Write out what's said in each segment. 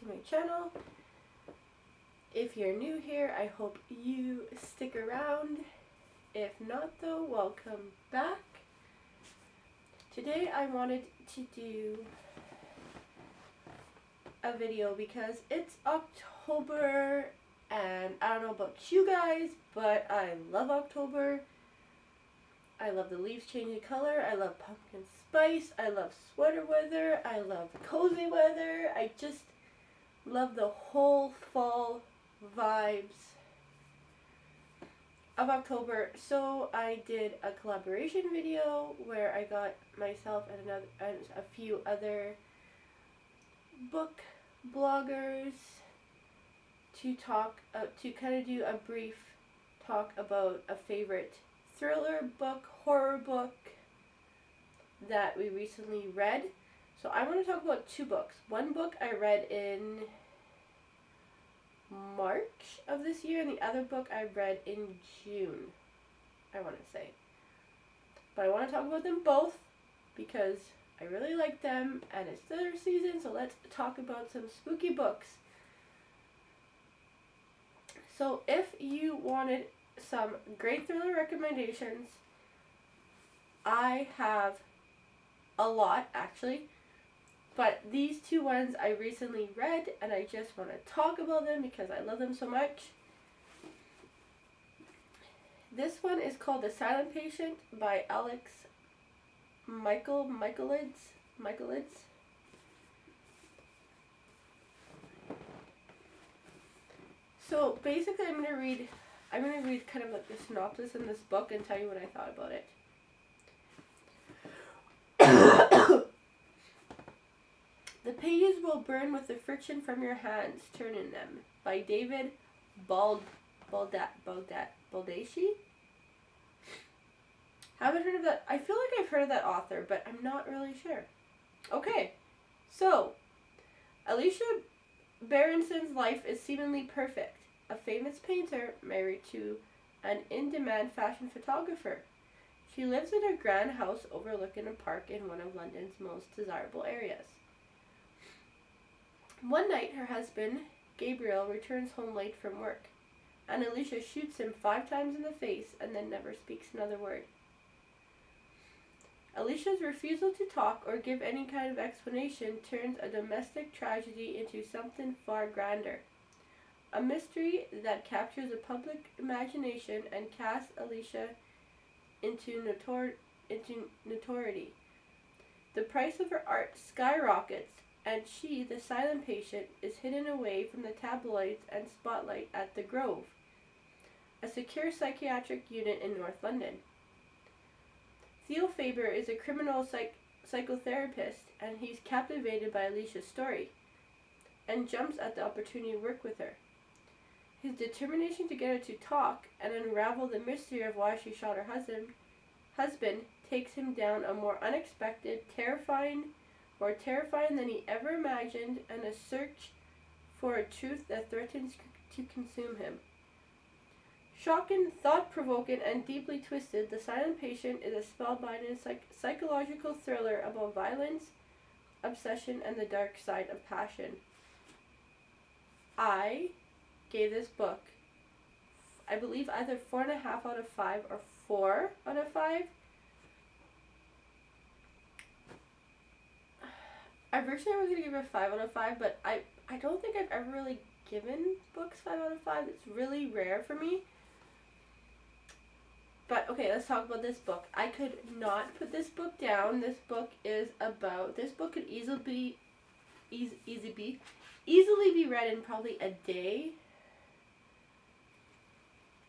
to my channel. If you're new here, I hope you stick around. If not though, welcome back. Today I wanted to do a video because it's October and I don't know about you guys, but I love October. I love the leaves changing color, I love pumpkin spice, I love sweater weather, I love cozy weather, I just love the whole fall vibes of October. So I did a collaboration video where I got myself and a few other book bloggers to talk to kind of do a brief talk about a favorite thriller book, horror book that we recently read. So I want to talk about two books. One book I read in March of this year, and the other book I read in June, I want to say. But I want to talk about them both because I really like them and it's thriller season, so let's talk about some spooky books. So if you wanted some great thriller recommendations, I have a lot actually, but these two ones I recently read and I just want to talk about them because I love them so much. This one is called The Silent Patient by Alex Michaelides. So basically I'm gonna read kind of like the synopsis in this book and tell you what I thought about it. The pages will burn with the friction from your hands turning them, by David Baldacci. Haven't heard of that. I feel like I've heard of that author, but I'm not really sure. Okay, so Alicia Berenson's life is seemingly perfect. A famous painter married to an in-demand fashion photographer. She lives in a grand house overlooking a park in one of London's most desirable areas. One night, her husband, Gabriel, returns home late from work, and Alicia shoots him 5 times in the face and then never speaks another word. Alicia's refusal to talk or give any kind of explanation turns a domestic tragedy into something far grander. A mystery that captures the public imagination and casts Alicia into notoriety. The price of her art skyrockets, and she, the silent patient, is hidden away from the tabloids and spotlight at the Grove, a secure psychiatric unit in North London. Theo Faber is a criminal psychotherapist, and he's captivated by Alicia's story and jumps at the opportunity to work with her. His determination to get her to talk and unravel the mystery of why she shot her husband takes him down a more unexpected, more terrifying than he ever imagined, and a search for a truth that threatens to consume him. Shocking, thought-provoking, and deeply twisted, The Silent Patient is a spellbinding psychological thriller about violence, obsession, and the dark side of passion. I gave this book, I believe, either 4.5 out of 5 or 4 out of 5. Originally I was going to give it a 5 out of 5, but I don't think I've ever really given books 5 out of 5. It's really rare for me. But okay, let's talk about this book. I could not put this book down. This book could easily be read in probably a day.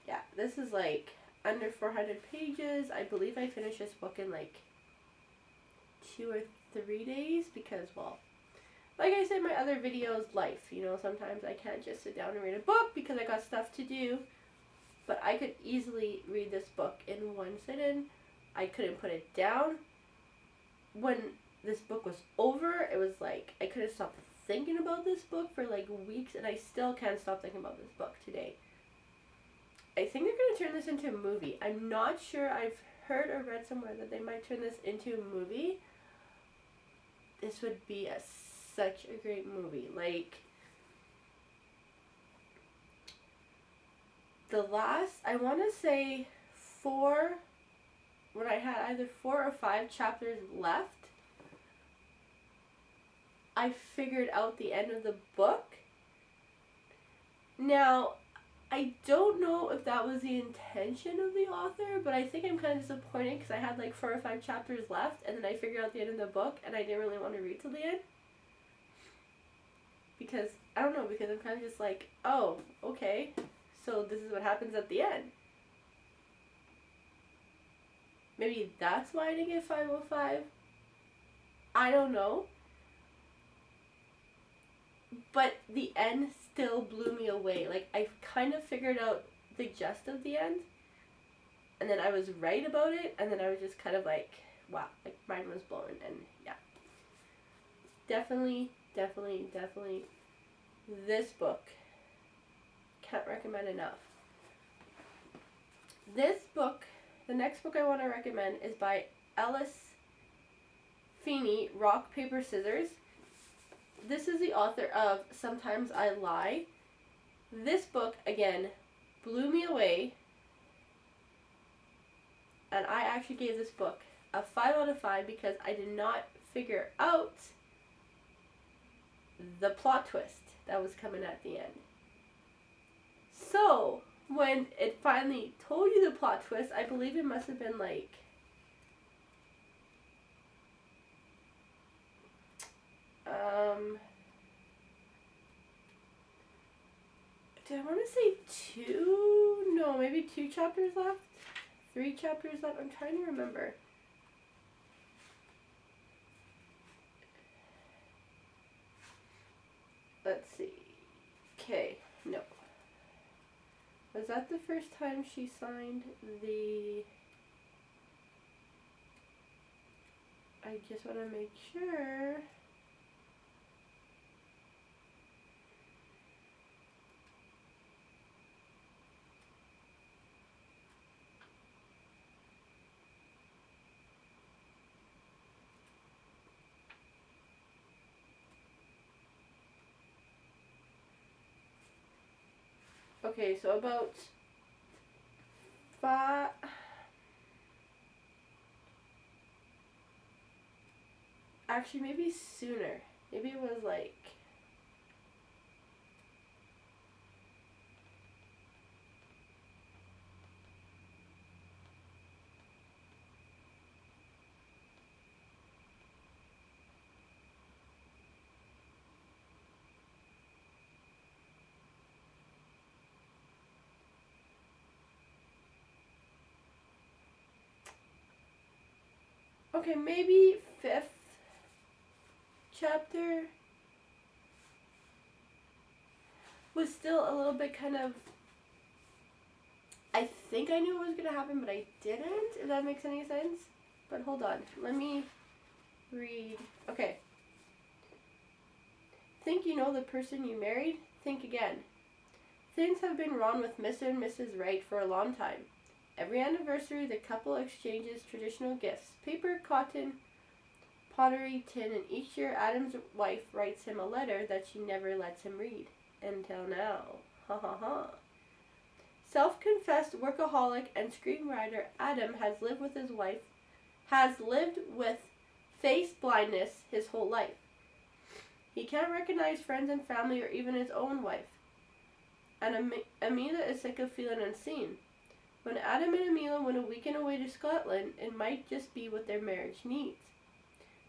Yeah, this is like under 400 pages. I believe I finished this book in like 2 or 3 days because, well, like I said in my other videos, life, sometimes I can't just sit down and read a book because I got stuff to do. But I could easily read this book in one sitting. I couldn't put it down. When this book was over, it was like I couldn't stop thinking about this book for like weeks, and I still can't stop thinking about this book today. I think they're going to turn this into a movie. I'm not sure. I've heard or read somewhere that they might turn this into a movie. This would be such a great movie. Like, the last, I want to say 4, when I had either 4 or 5 chapters left, I figured out the end of the book. Now, I don't know if that was the intention of the author, but I think I'm kind of disappointed because I had like 4 or 5 chapters left, and then I figured out the end of the book, and I didn't really want to read till the end. Because, I don't know, because I'm kind of just like, oh, okay, so this is what happens at the end. Maybe that's why I didn't get 505. I don't know. But the end still blew me away. Like, I kind of figured out the gist of the end, and then I was right about it, and then I was just kind of like, wow, like, mind was blown, and yeah. Definitely, this book. Can't recommend enough. This book, the next book I want to recommend is by Alice Feeney, Rock, Paper, Scissors. This is the author of Sometimes I Lie. This book, again, blew me away. And I actually gave this book a 5 out of 5 because I did not figure out the plot twist that was coming at the end. So, when it finally told you the plot twist, I believe it must have been like... did I want to say 2? No, maybe 2 chapters left? 3 chapters left? I'm trying to remember. Let's see. Okay, no. Was that the first time she signed the... I just want to make sure... Okay, so about 5... Actually, maybe sooner. Maybe it was like... Okay, maybe 5th chapter was still a little bit kind of... I think I knew what was going to happen, but I didn't, if that makes any sense. But hold on, let me read. Okay. Think you know the person you married? Think again. Things have been wrong with Mr. and Mrs. Wright for a long time. Every anniversary, the couple exchanges traditional gifts: paper, cotton, pottery, tin, and each year Adam's wife writes him a letter that she never lets him read. Until now. Ha ha ha. Self-confessed workaholic and screenwriter Adam has lived with face blindness his whole life. He can't recognize friends and family or even his own wife. And Amelia is sick of feeling unseen. When Adam and Amelia went a weekend away to Scotland, it might just be what their marriage needs.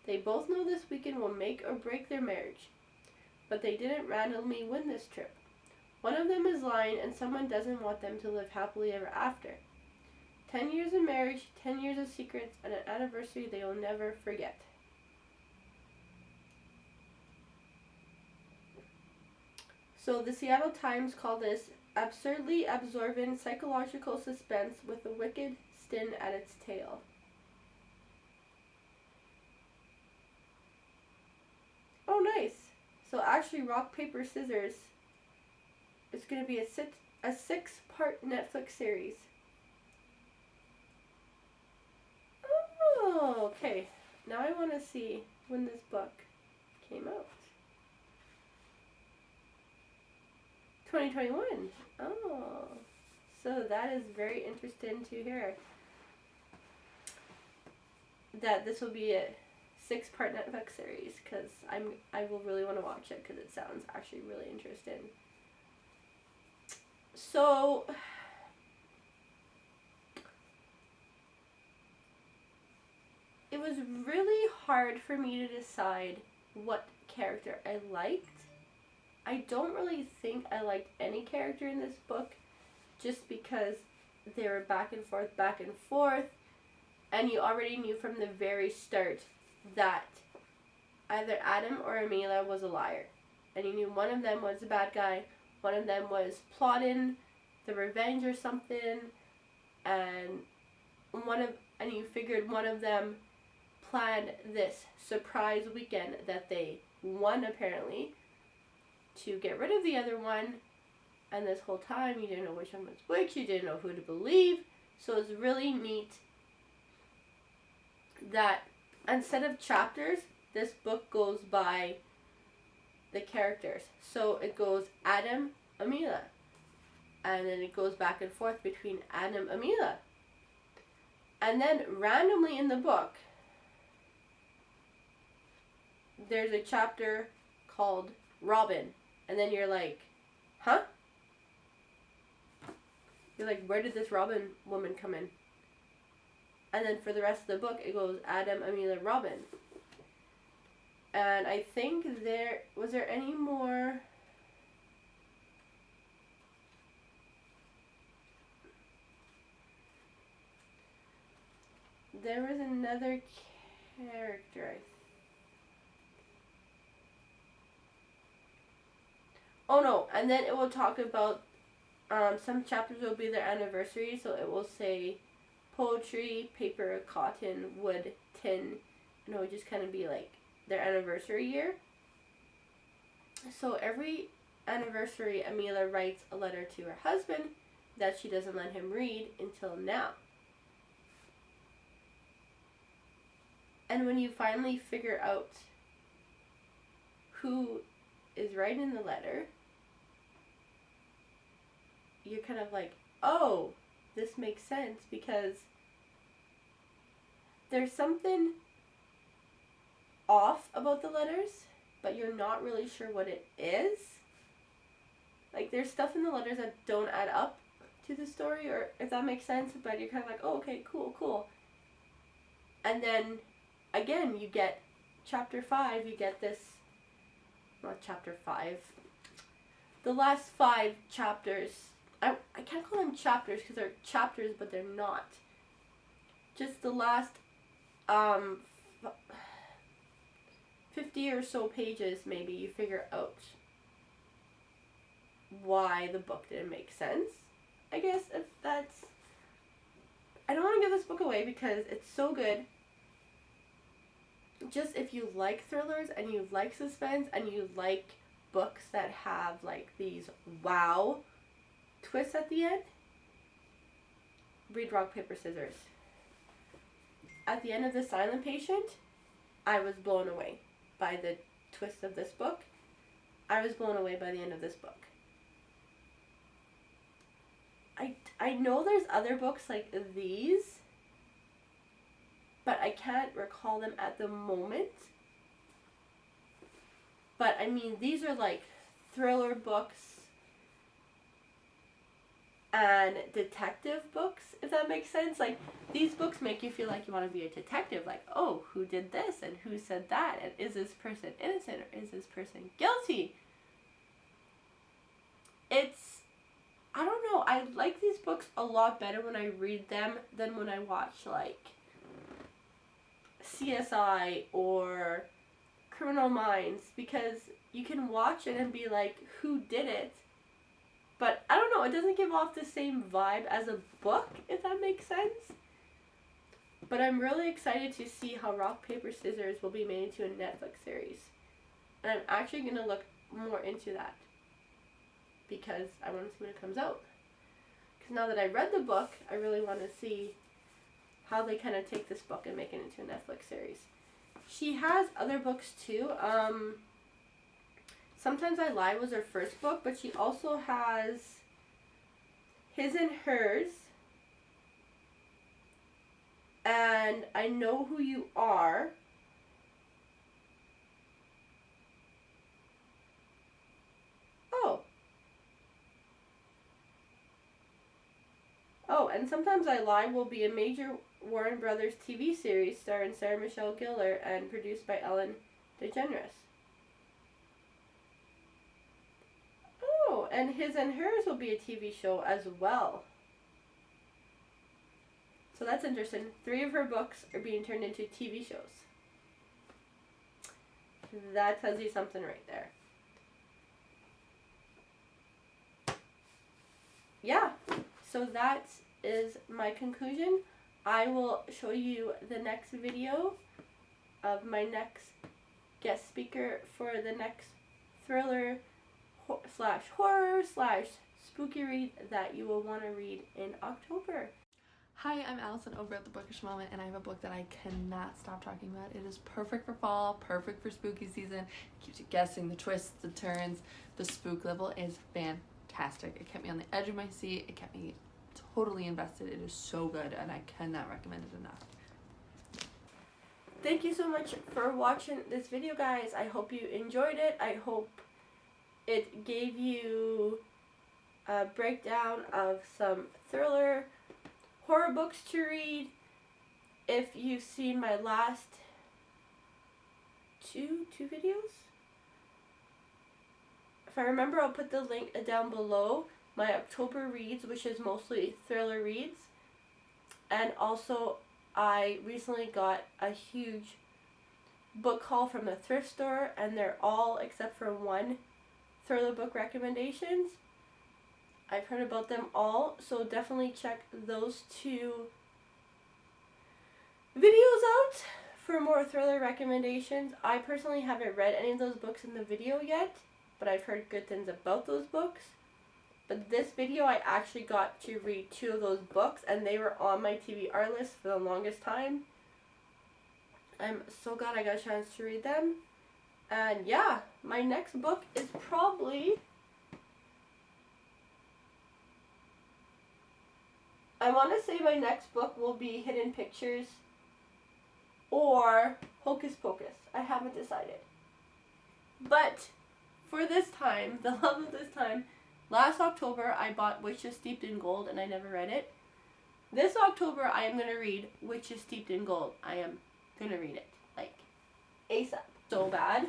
They both know this weekend will make or break their marriage. But they didn't randomly win this trip. One of them is lying, and someone doesn't want them to live happily ever after. 10 years of marriage, 10 years of secrets, and an anniversary they will never forget. So the Seattle Times called this absurdly absorbent psychological suspense with a wicked sting at its tail. Oh, nice. So actually, Rock, Paper, Scissors is going to be a 6-part Netflix series. Oh, okay. Now I want to see when this book came out. 2021. Oh. So that is very interesting to hear. That this will be a 6-part Netflix series, because I will really want to watch it because it sounds actually really interesting. So it was really hard for me to decide what character I liked. I don't really think I liked any character in this book, just because they were back and forth, and you already knew from the very start that either Adam or Amelia was a liar. And you knew one of them was a bad guy, one of them was plotting the revenge or something, and you figured one of them planned this surprise weekend that they won, apparently, to get rid of the other one. And this whole time you didn't know which one was which, you didn't know who to believe. So it's really neat that instead of chapters, this book goes by the characters. So it goes Adam, Amelia, and then it goes back and forth between Adam, Amelia. And then randomly in the book, there's a chapter called Robin. And then you're like, huh? You're like, where did this Robin woman come in? And then for the rest of the book, it goes Adam, Amelia, Robin. And I think was there any more? There was another character, oh no, and then it will talk about, some chapters will be their anniversary, so it will say poetry, paper, cotton, wood, tin, and it would just kind of be like their anniversary year. So every anniversary, Amelia writes a letter to her husband that she doesn't let him read until now. And when you finally figure out who is writing the letter, you're kind of like, oh, this makes sense, because there's something off about the letters, but you're not really sure what it is. Like, there's stuff in the letters that don't add up to the story, or if that makes sense, but you're kind of like, oh, okay, cool. And then, again, you get chapter 5, you get this, not chapter 5, the last 5 chapters, I can't call them chapters because they're chapters, but they're not. Just the last 50 or so pages, maybe, you figure out why the book didn't make sense. I guess if that's... I don't want to give this book away because it's so good. Just if you like thrillers and you like suspense and you like books that have like these wow twists at the end, read Rock, Paper, Scissors. At the end of The Silent Patient, I was blown away by the twist of this book. I was blown away by the end of this book. I know there's other books like these, but I can't recall them at the moment. But I mean, these are like thriller books and detective books, if that makes sense. Like, these books make you feel like you want to be a detective. Like, oh, who did this and who said that? And is this person innocent or is this person guilty? I don't know, I like these books a lot better when I read them than when I watch, like, CSI or Criminal Minds, because you can watch it and be like, who did it? But I don't know, it doesn't give off the same vibe as a book, if that makes sense. But I'm really excited to see how Rock, Paper, Scissors will be made into a Netflix series. And I'm actually going to look more into that, because I want to see when it comes out. Because now that I read the book, I really want to see how they kind of take this book and make it into a Netflix series. She has other books too. Sometimes I Lie was her first book, but she also has His and Hers, and I Know Who You Are. Oh, and Sometimes I Lie will be a major Warner Brothers TV series starring Sarah Michelle Gellar and produced by Ellen DeGeneres. Oh, and His and Hers will be a TV show as well. So that's interesting. 3 of her books are being turned into TV shows. That tells you something right there. Yeah, so that is my conclusion. I will show you the next video of my next guest speaker for the next thriller slash horror slash spooky read that you will want to read in October. Hi, I'm Allison over at the Bookish Moment, and I have a book that I cannot stop talking about. It is perfect for fall, perfect for spooky season. It keeps you guessing, the twists, the turns. The spook level is fantastic. It kept me on the edge of my seat. It kept me totally invested. It is so good, and I cannot recommend it enough. Thank you so much for watching this video, guys. I hope you enjoyed it. I hope it gave you a breakdown of some thriller horror books to read. If you've seen my last two videos, if I remember, I'll put the link down below. My October reads, which is mostly thriller reads, and also I recently got a huge book haul from the thrift store, and they're all except for one thriller book recommendations. I've heard about them all, so definitely check those 2 videos out for more thriller recommendations. I personally haven't read any of those books in the video yet, but I've heard good things about those books. But this video, I actually got to read 2 of those books, and they were on my TBR list for the longest time. I'm so glad I got a chance to read them. And yeah, my next book is probably... I want to say my next book will be Hidden Pictures or Hocus Pocus. I haven't decided. But for this time, the love of this time, last October I bought Witches Steeped in Gold and I never read it. This October I am going to read Witches Steeped in Gold. I am going to read it. Like, ASAP. So bad.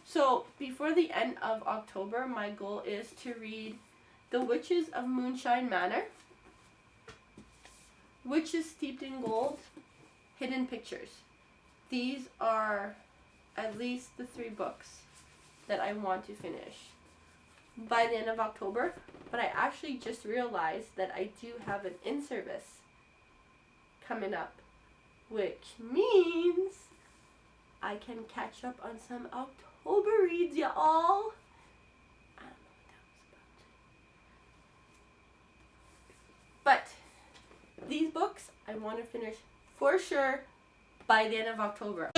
So before the end of October, my goal is to read The Witches of Moonshine Manor, Witches Steeped in Gold, Hidden Pictures. These are at least the 3 books that I want to finish by the end of October. But I actually just realized that I do have an in-service coming up, which means I can catch up on some October reads, y'all. But these books I want to finish for sure by the end of October.